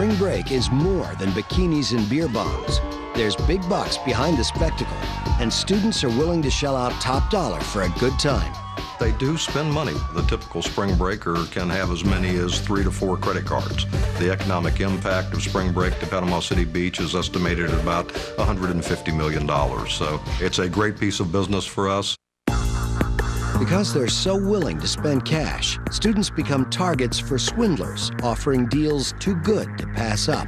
spring break is more than bikinis and beer bongs. There's big bucks behind the spectacle, and students are willing to shell out top dollar for a good time. They do spend money. The typical spring breaker can have as many as 3 to 4 credit cards. The economic impact of spring break to Panama City Beach is estimated at about $150 million. So it's a great piece of business for us. Because they're so willing to spend cash, students become targets for swindlers offering deals too good to pass up.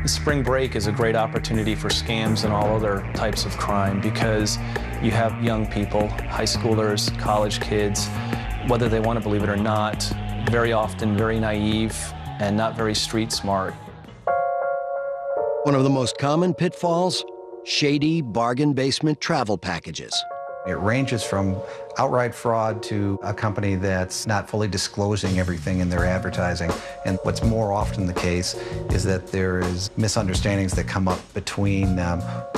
Spring break is a great opportunity for scams and all other types of crime because you have young people, high schoolers, college kids, whether they want to believe it or not, very often very naive and not very street smart. One of the most common pitfalls, shady bargain basement travel packages. It ranges from outright fraud to a company that's not fully disclosing everything in their advertising. And what's more often the case is that there is misunderstandings that come up between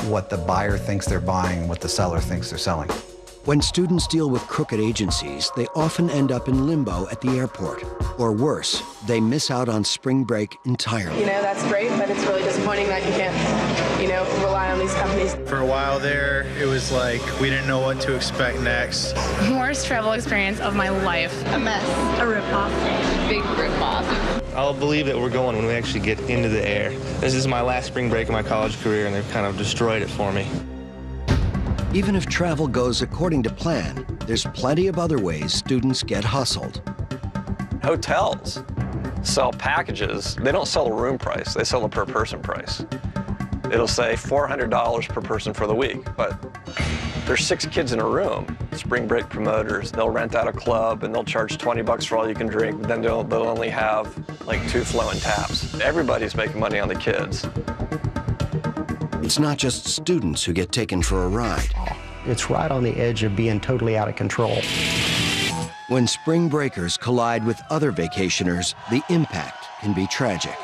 what the buyer thinks they're buying and what the seller thinks they're selling. When students deal with crooked agencies, they often end up in limbo at the airport. Or worse, they miss out on spring break entirely. You know, that's great, but it's really disappointing that you can't, you know, rely on these companies. For a while there, it was like we didn't know what to expect next. Worst travel experience of my life. A mess. A ripoff. Big ripoff. I'll believe that we're going when we actually get into the air. This is my last spring break of my college career, and they've kind of destroyed it for me. Even if travel goes according to plan, there's plenty of other ways students get hustled. Hotels sell packages. They don't sell a room price, they sell a per person price. It'll say $400 per person for the week, but there's 6 kids in a room. Spring break promoters, they'll rent out a club and they'll charge $20 for all you can drink, but then they'll only have like 2 flowing taps. Everybody's making money on the kids. It's not just students who get taken for a ride. It's right on the edge of being totally out of control. When spring breakers collide with other vacationers, the impact can be tragic.